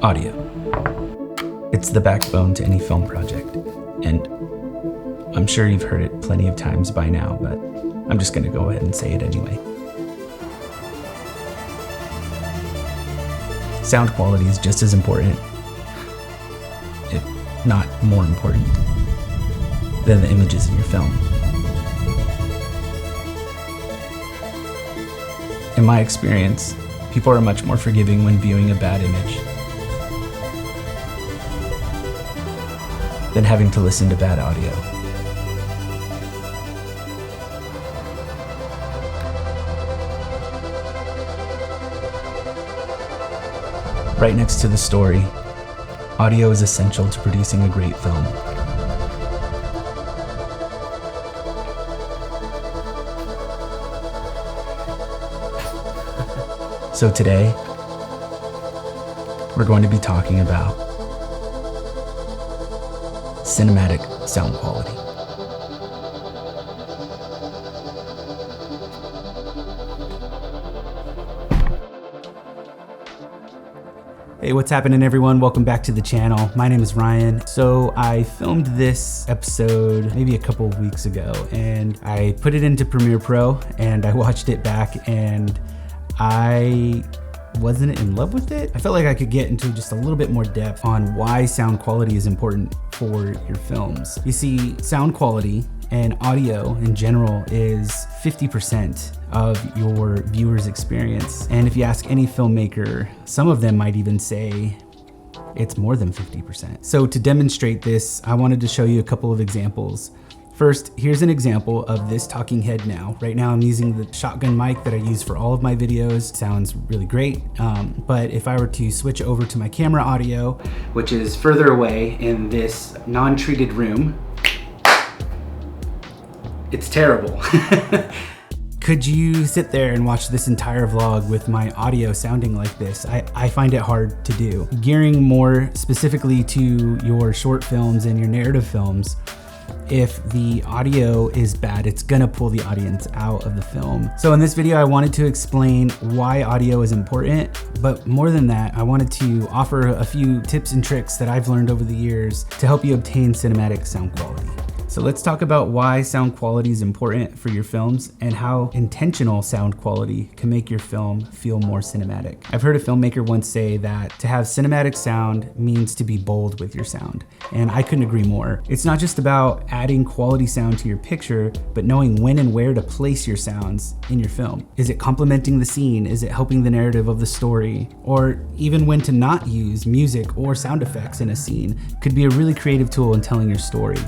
Audio. It's the backbone to any film project, and I'm sure you've heard it plenty of times by now, but I'm just gonna go ahead and say it anyway. Sound quality is just as important, if not more important, than the images in your film. In my experience, people are much more forgiving when viewing a bad image than having to listen to bad audio. Right next to the story, audio is essential to producing a great film. So today, we're going to be talking about cinematic sound quality. Hey, what's happening everyone? Welcome back to the channel. My name is Ryan. So I filmed this episode maybe a couple of weeks ago and I put it into Premiere Pro and I watched it back and I wasn't in love with it. I felt like I could get into just a little bit more depth on why sound quality is important for your films. You see, sound quality and audio in general is 50% of your viewer's experience. And if you ask any filmmaker, some of them might even say it's more than 50%. So to demonstrate this, I wanted to show you a couple of examples. First, here's an example of this talking head now. Right now I'm using the shotgun mic that I use for all of my videos. It sounds really great, but if I were to switch over to my camera audio, which is further away in this non-treated room, it's terrible. Could you sit there and watch this entire vlog with my audio sounding like this? I find it hard to do. Gearing more specifically to your short films and your narrative films, if the audio is bad, it's gonna pull the audience out of the film. So in this video, I wanted to explain why audio is important, but more than that, I wanted to offer a few tips and tricks that I've learned over the years to help you obtain cinematic sound quality. So let's talk about why sound quality is important for your films and how intentional sound quality can make your film feel more cinematic. I've heard a filmmaker once say that to have cinematic sound means to be bold with your sound, and I couldn't agree more. It's not just about adding quality sound to your picture, but knowing when and where to place your sounds in your film. Is it complementing the scene? Is it helping the narrative of the story? Or even when to not use music or sound effects in a scene could be a really creative tool in telling your story.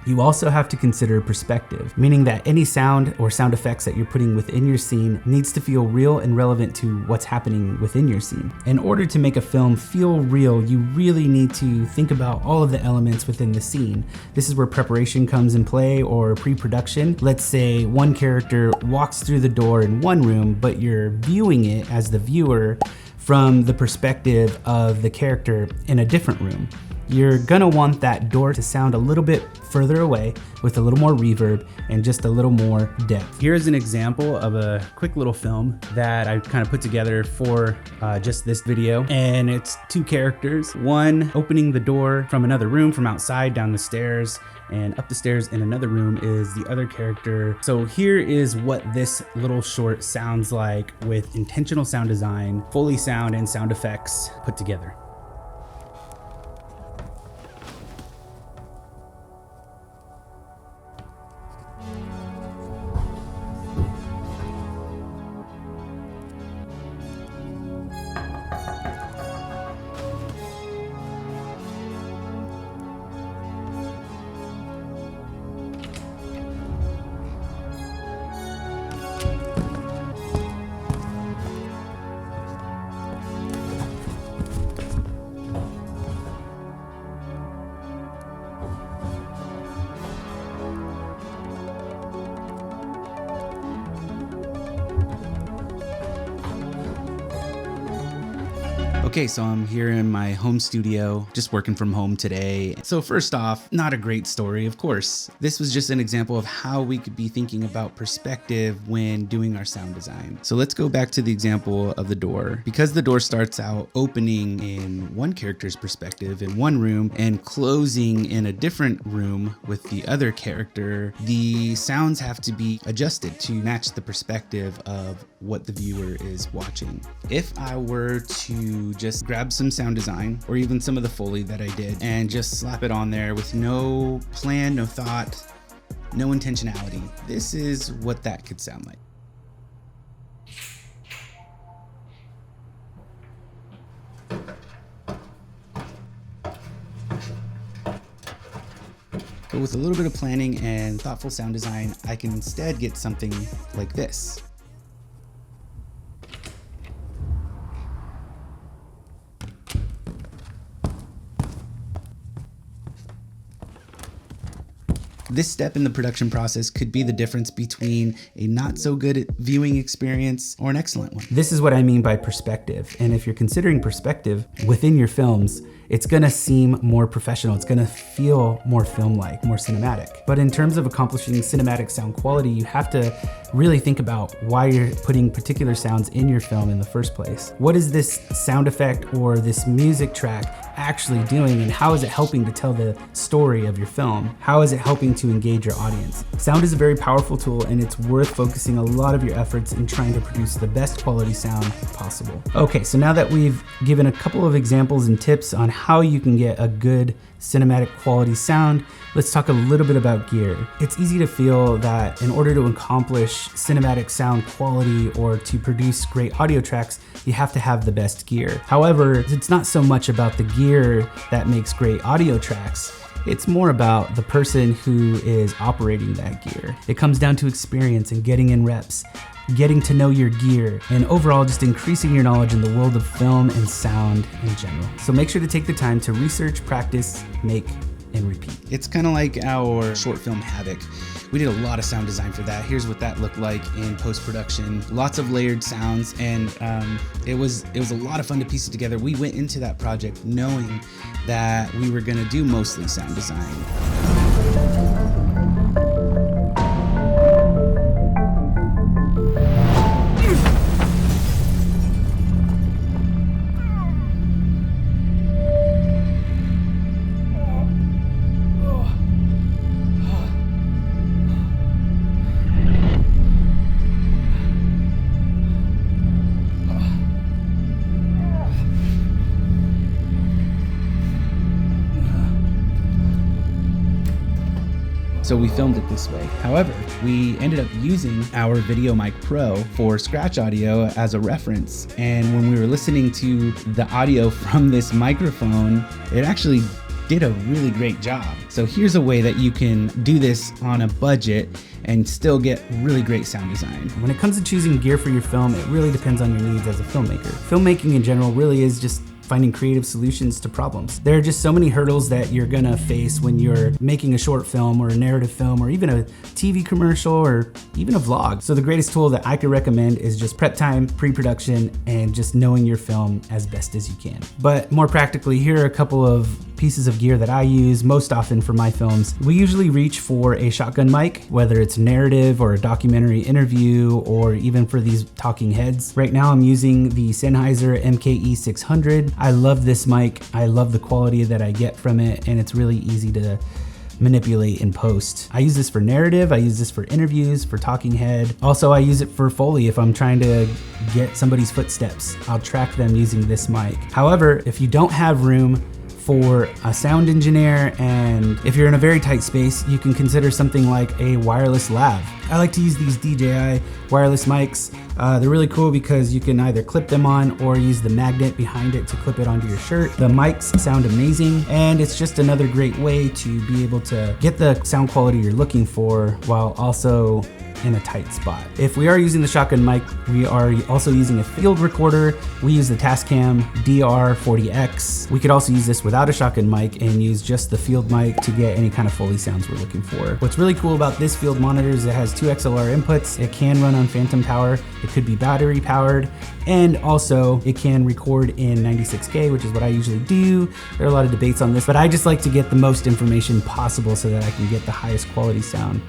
You also have to consider perspective, meaning that any sound or sound effects that you're putting within your scene needs to feel real and relevant to what's happening within your scene. In order to make a film feel real, you really need to think about all of the elements within the scene. This is where preparation comes in play, or pre-production. Let's say one character walks through the door in one room, but you're viewing it as the viewer from the perspective of the character in a different room. You're gonna want that door to sound a little bit further away with a little more reverb and just a little more depth. Here's an example of a quick little film that I kind of put together for just this video. And it's two characters, one opening the door from another room from outside down the stairs, and up the stairs in another room is the other character. So here is what this little short sounds like with intentional sound design, Foley sound and sound effects put together. Okay, so I'm here in my home studio, just working from home today. So first off, not a great story, of course. This was just an example of how we could be thinking about perspective when doing our sound design. So let's go back to the example of the door. Because the door starts out opening in one character's perspective in one room and closing in a different room with the other character, the sounds have to be adjusted to match the perspective of what the viewer is watching. If I were to just grab some sound design or even some of the Foley that I did and just slap it on there with no plan, no thought, no intentionality, this is what that could sound like. But with a little bit of planning and thoughtful sound design, I can instead get something like this. This step in the production process could be the difference between a not so good viewing experience or an excellent one. This is what I mean by perspective. And if you're considering perspective within your films, it's gonna seem more professional. It's gonna feel more film-like, more cinematic. But in terms of accomplishing cinematic sound quality, you have to really think about why you're putting particular sounds in your film in the first place. What is this sound effect or this music track actually doing, and how is it helping to tell the story of your film? How is it helping to engage your audience? Sound is a very powerful tool, and it's worth focusing a lot of your efforts in trying to produce the best quality sound possible. Okay, so now that we've given a couple of examples and tips on how you can get a good cinematic quality sound, let's talk a little bit about gear. It's easy to feel that in order to accomplish cinematic sound quality or to produce great audio tracks, you have to have the best gear. However, it's not so much about the gear that makes great audio tracks. It's more about the person who is operating that gear. It comes down to experience and getting in reps, getting to know your gear, and overall just increasing your knowledge in the world of film and sound in general. So make sure to take the time to research, practice, make, and repeat. It's kind of like our short film Havoc. We did a lot of sound design for that. Here's what that looked like in post-production. Lots of layered sounds, and it was a lot of fun to piece it together. We went into that project knowing that we were gonna do mostly sound design. So we filmed it this way. However, we ended up using our Video Mic Pro for scratch audio as a reference. And when we were listening to the audio from this microphone, it actually did a really great job. So here's a way that you can do this on a budget and still get really great sound design. When it comes to choosing gear for your film, it really depends on your needs as a filmmaker. Filmmaking in general really is just finding creative solutions to problems. There are just so many hurdles that you're gonna face when you're making a short film or a narrative film or even a TV commercial or even a vlog. So the greatest tool that I could recommend is just prep time, pre-production, and just knowing your film as best as you can. But more practically, here are a couple of pieces of gear that I use most often for my films. We usually reach for a shotgun mic, whether it's narrative or a documentary interview or even for these talking heads. Right now I'm using the Sennheiser MKE 600. I love this mic. I love the quality that I get from it, and it's really easy to manipulate in post. I use this for narrative, I use this for interviews, for talking head. Also, I use it for Foley if I'm trying to get somebody's footsteps. I'll track them using this mic. However, if you don't have room for a sound engineer, and if you're in a very tight space, you can consider something like a wireless lav. I like to use these DJI wireless mics. They're really cool because you can either clip them on or use the magnet behind it to clip it onto your shirt. The mics sound amazing, and it's just another great way to be able to get the sound quality you're looking for while also in a tight spot. If we are using the shotgun mic, we are also using a field recorder. We use the Tascam DR40X. We could also use this without a shotgun mic and use just the field mic to get any kind of Foley sounds we're looking for. What's really cool about this field monitor is it has 2 XLR inputs. It can run on phantom power. It could be battery powered, and also it can record in 96K, which is what I usually do. There are a lot of debates on this, but I just like to get the most information possible so that I can get the highest quality sound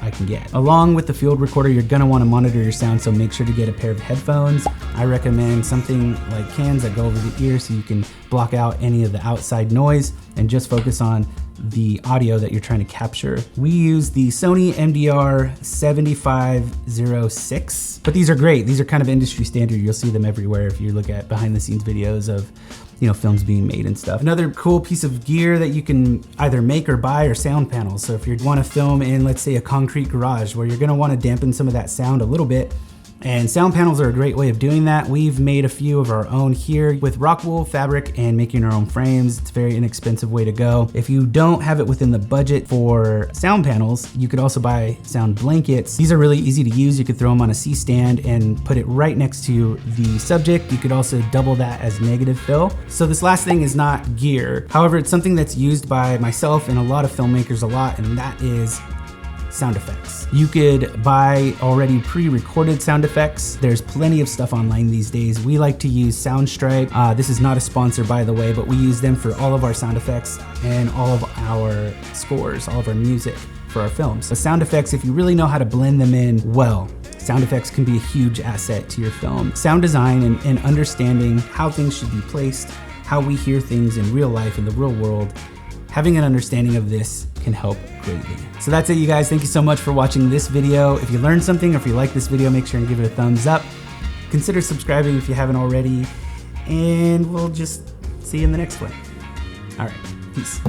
I can get. Along with the field recorder, you're gonna wanna monitor your sound, so make sure to get a pair of headphones. I recommend something like cans that go over the ear so you can block out any of the outside noise and just focus on the audio that you're trying to capture. We use the Sony MDR 7506, but these are great. These are kind of industry standard. You'll see them everywhere if you look at behind the scenes videos of films being made and stuff. Another cool piece of gear that you can either make or buy are sound panels. So if you want to film in, let's say, a concrete garage where you're going to want to dampen some of that sound a little bit, and sound panels are a great way of doing that. We've made a few of our own here with rock wool fabric and making our own frames. It's a very inexpensive way to go. If you don't have it within the budget for sound panels, you could also buy sound blankets. These are really easy to use. You could throw them on a C-stand and put it right next to the subject. You could also double that as negative fill. So this last thing is not gear. However, it's something that's used by myself and a lot of filmmakers a lot, and that is sound effects. You could buy already pre-recorded sound effects. There's plenty of stuff online these days. We like to use Soundstripe. This is not a sponsor, by the way, but we use them for all of our sound effects and all of our scores, all of our music for our films. So sound effects, if you really know how to blend them in well, sound effects can be a huge asset to your film. Sound design and understanding how things should be placed, how we hear things in real life, in the real world, having an understanding of this can help greatly. So that's it, you guys. Thank you so much for watching this video. If you learned something or if you like this video, make sure and give it a thumbs up. Consider subscribing if you haven't already, and we'll just see you in the next one. All right, peace.